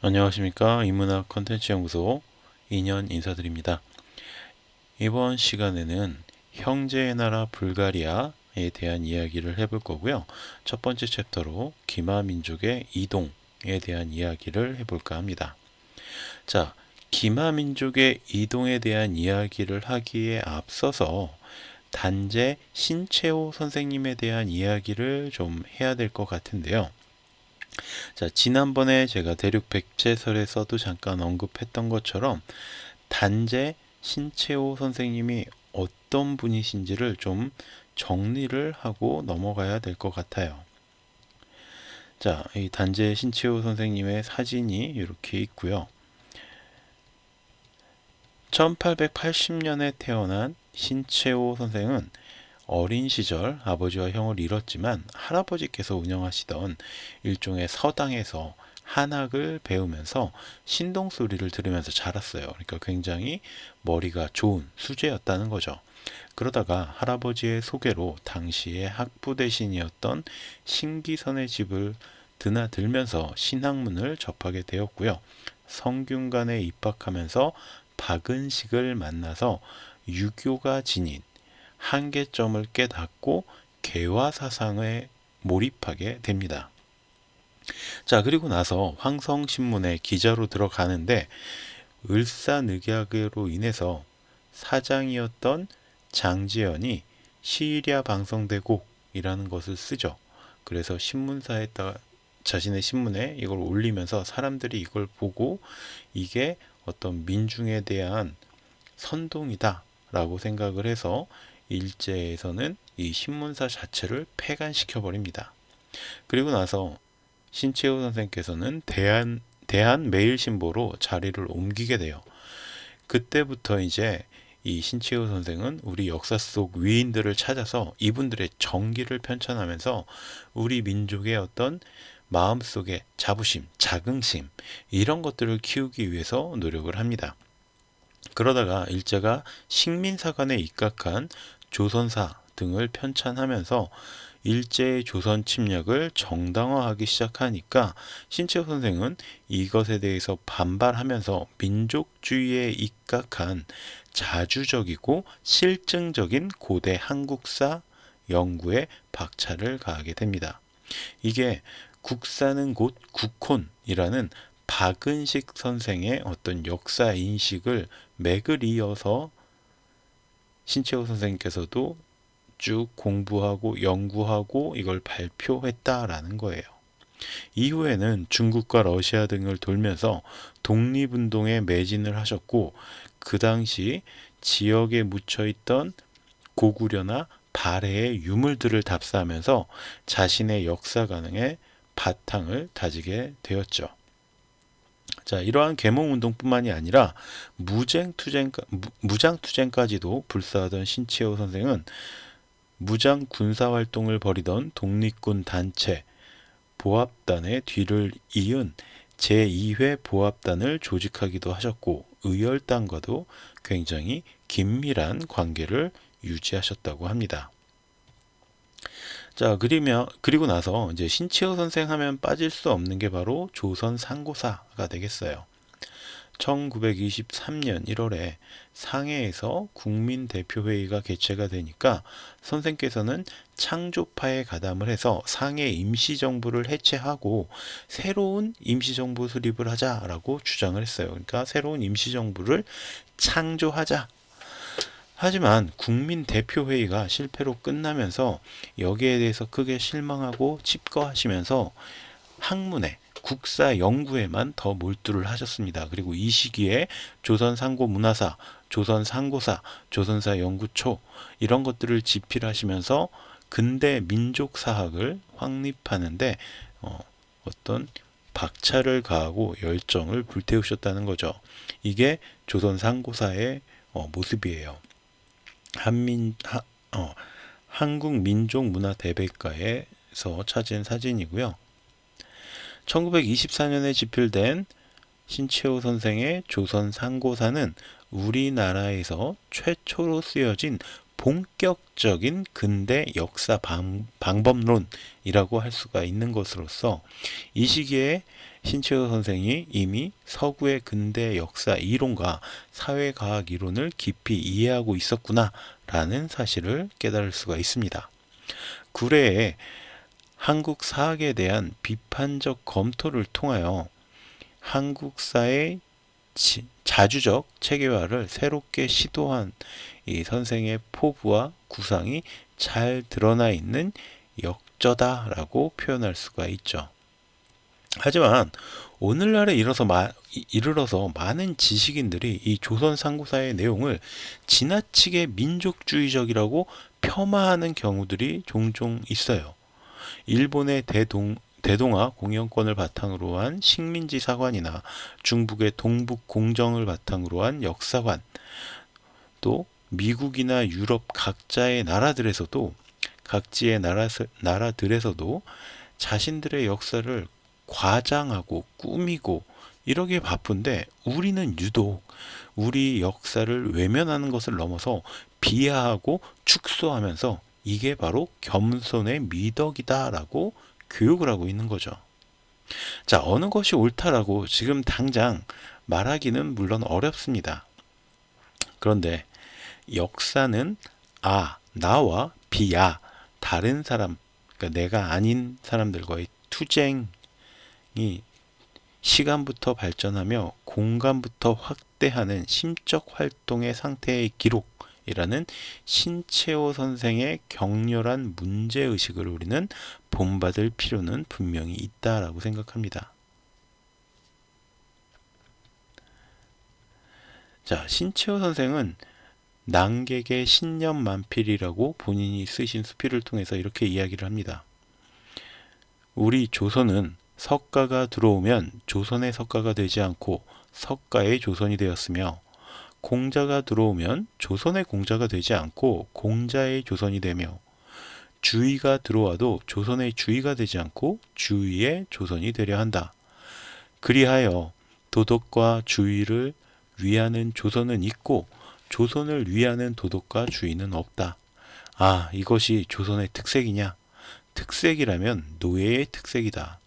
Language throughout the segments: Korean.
안녕하십니까. 인문학 컨텐츠 연구소 2년 인사드립니다. 이번 시간에는 형제의 나라 불가리아에 대한 이야기를 해볼 거고요. 첫 번째 챕터로 기마민족의 이동에 대한 이야기를 해볼까 합니다. 자, 기마민족의 이동에 대한 이야기를 하기에 앞서서 단재 신채호 선생님에 대한 이야기를 좀 해야 될 것 같은데요. 자, 지난번에 제가 대륙 백제설에서도 잠깐 언급했던 것처럼 단재 신채호 선생님이 어떤 분이신지를 좀 정리를 하고 넘어가야 될 것 같아요. 자, 이 단재 신채호 선생님의 사진이 이렇게 있고요. 1880년에 태어난 신채호 선생은 어린 시절 아버지와 형을 잃었지만 할아버지께서 운영하시던 일종의 서당에서 한학을 배우면서 신동소리를 들으면서 자랐어요. 그러니까 굉장히 머리가 좋은 수재였다는 거죠. 그러다가 할아버지의 소개로 당시의 학부 대신이었던 신기선의 집을 드나들면서 신학문을 접하게 되었고요. 성균관에 입학하면서 박은식을 만나서 유교가 지닌 한계점을 깨닫고 개화 사상에 몰입하게 됩니다. 자, 그리고 나서 황성신문에 기자로 들어가는데 을사늑약으로 인해서 사장이었던 장지연이 시일야 방성대곡이라는 것을 쓰죠. 그래서 신문사에다가 자신의 신문에 이걸 올리면서 사람들이 이걸 보고 이게 어떤 민중에 대한 선동이다 라고 생각을 해서 일제에서는 이 신문사 자체를 폐간시켜 버립니다. 그리고 나서 신채호 선생께서는 대한매일신보로 자리를 옮기게 돼요. 그때부터 이제 이 신채호 선생은 우리 역사 속 위인들을 찾아서 이분들의 정기를 편찬하면서 우리 민족의 어떤 마음속의 자부심, 자긍심 이런 것들을 키우기 위해서 노력을 합니다. 그러다가 일제가 식민사관에 입각한 조선사 등을 편찬하면서 일제의 조선 침략을 정당화하기 시작하니까 신채호 선생은 이것에 대해서 반발하면서 민족주의에 입각한 자주적이고 실증적인 고대 한국사 연구에 박차를 가하게 됩니다. 이게 국사는 곧 국혼이라는 박은식 선생의 어떤 역사 인식을 맥을 이어서 신채호 선생님께서도 쭉 공부하고 연구하고 이걸 발표했다라는 거예요. 이후에는 중국과 러시아 등을 돌면서 독립운동에 매진을 하셨고 그 당시 지역에 묻혀있던 고구려나 발해의 유물들을 답사하면서 자신의 역사관에 바탕을 다지게 되었죠. 자, 이러한 계몽운동뿐만이 아니라 무장투쟁까지도 불사하던 신채호 선생은 무장 군사활동을 벌이던 독립군 단체 보합단의 뒤를 이은 제2회 보합단을 조직하기도 하셨고 의열단과도 굉장히 긴밀한 관계를 유지하셨다고 합니다. 자, 그리고 나서 이제 신채호 선생 하면 빠질 수 없는 게 바로 조선 상고사가 되겠어요. 1923년 1월에 상해에서 국민대표회의가 개최가 되니까 선생께서는 창조파에 가담을 해서 상해 임시정부를 해체하고 새로운 임시정부 수립을 하자라고 주장을 했어요. 그러니까 새로운 임시정부를 창조하자. 하지만 국민대표회의가 실패로 끝나면서 여기에 대해서 크게 실망하고 칩거하시면서 학문에 국사 연구에만 더 몰두를 하셨습니다. 그리고 이 시기에 조선상고문화사, 조선상고사, 조선사 연구초 이런 것들을 집필하시면서 근대 민족사학을 확립하는데 어떤 박차를 가하고 열정을 불태우셨다는 거죠. 이게 조선상고사의 모습이에요. 한국민족문화대백과에서 찾은 사진이고요. 1924년에 집필된 신채호 선생의 조선상고사는 우리나라에서 최초로 쓰여진 본격적인 근대 역사 방법론이라고 할 수가 있는 것으로서 이 시기에 신채호 선생이 이미 서구의 근대 역사 이론과 사회과학 이론을 깊이 이해하고 있었구나라는 사실을 깨달을 수가 있습니다. 구래에 한국 사학에 대한 비판적 검토를 통하여 한국사의 자주적 체계화를 새롭게 시도한 이 선생의 포부와 구상이 잘 드러나 있는 역저다라고 표현할 수가 있죠. 하지만 오늘날에 이르러서 많은 지식인들이 이 조선 상고사의 내용을 지나치게 민족주의적이라고 폄하하는 경우들이 종종 있어요. 일본의 대동아 공영권을 바탕으로 한 식민지 사관이나 중국의 동북 공정을 바탕으로 한 역사관, 또 미국이나 유럽 각지의 나라들에서도 자신들의 역사를 과장하고 꾸미고 이러기에 바쁜데, 우리는 유독 우리 역사를 외면하는 것을 넘어서 비하하고 축소하면서 이게 바로 겸손의 미덕이다라고 교육을 하고 있는 거죠. 자, 어느 것이 옳다라고 지금 당장 말하기는 물론 어렵습니다. 그런데 역사는 나와 비야, 다른 사람, 그러니까 내가 아닌 사람들과의 투쟁이 시간부터 발전하며 공간부터 확대하는 심적 활동의 상태의 기록이라는 신채호 선생의 격렬한 문제의식을 우리는 본받을 필요는 분명히 있다라고 생각합니다. 자, 신채호 선생은 난객의 신년만필이라고 본인이 쓰신 수필을 통해서 이렇게 이야기를 합니다. 우리 조선은 석가가 들어오면 조선의 석가가 되지 않고 석가의 조선이 되었으며, 공자가 들어오면 조선의 공자가 되지 않고 공자의 조선이 되며, 주의가 들어와도 조선의 주의가 되지 않고 주의의 조선이 되려 한다. 그리하여 도덕과 주의를 위하는 조선은 있고 조선을 위하는 도덕과 주의는 없다. 이것이 조선의 특색이냐? 특색이라면 노예의 특색이다.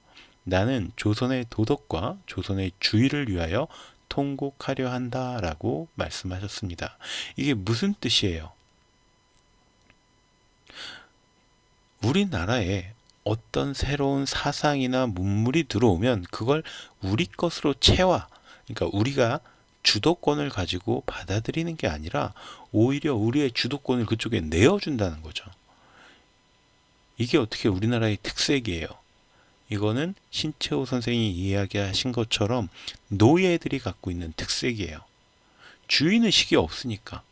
나는 조선의 도덕과 조선의 주의를 위하여 통곡하려 한다라고 말씀하셨습니다. 이게 무슨 뜻이에요? 우리나라에 어떤 새로운 사상이나 문물이 들어오면 그걸 우리 것으로 그러니까 우리가 주도권을 가지고 받아들이는 게 아니라 오히려 우리의 주도권을 그쪽에 내어준다는 거죠. 이게 어떻게 우리나라의 특색이에요. 이거는 신채호 선생이 이야기하신 것처럼 노예들이 갖고 있는 특색이에요. 주인의식이 없으니까.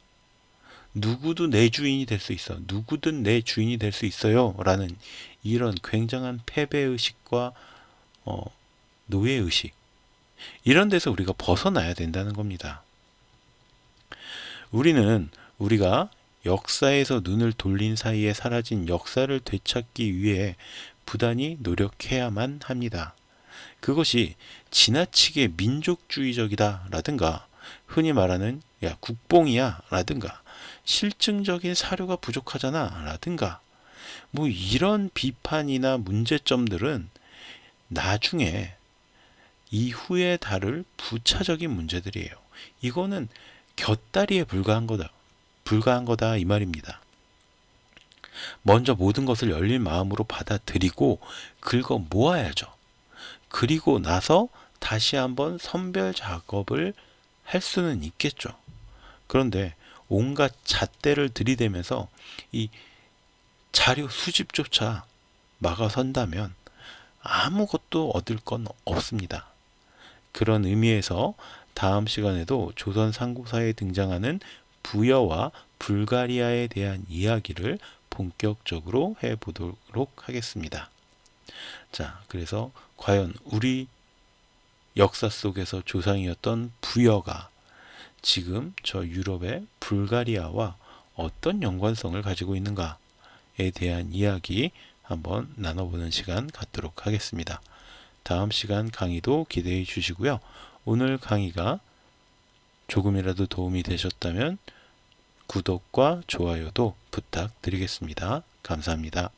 누구도 내 주인이 될 수 있어. 누구든 내 주인이 될 수 있어요. 라는 이런 굉장한 패배의식과 노예의식. 이런 데서 우리가 벗어나야 된다는 겁니다. 우리가 역사에서 눈을 돌린 사이에 사라진 역사를 되찾기 위해 부단히 노력해야만 합니다. 그것이 지나치게 민족주의적이다 라든가, 흔히 말하는 야 국뽕이야 라든가, 실증적인 사료가 부족하잖아 라든가, 이런 비판이나 문제점들은 나중에 이후에 다룰 부차적인 문제들이에요. 이거는 곁다리에 불과한 거다 이 말입니다. 먼저 모든 것을 열린 마음으로 받아들이고 긁어 모아야죠. 그리고 나서 다시 한번 선별 작업을 할 수는 있겠죠. 그런데 온갖 잣대를 들이대면서 이 자료 수집조차 막아선다면 아무것도 얻을 건 없습니다. 그런 의미에서 다음 시간에도 조선 상고사에 등장하는 부여와 불가리아에 대한 이야기를 본격적으로 해보도록 하겠습니다. 자, 그래서 과연 우리 역사 속에서 조상이었던 부여가 지금 저 유럽의 불가리아와 어떤 연관성을 가지고 있는가에 대한 이야기 한번 나눠보는 시간 갖도록 하겠습니다. 다음 시간 강의도 기대해 주시고요. 오늘 강의가 조금이라도 도움이 되셨다면 구독과 좋아요도 부탁드리겠습니다. 감사합니다.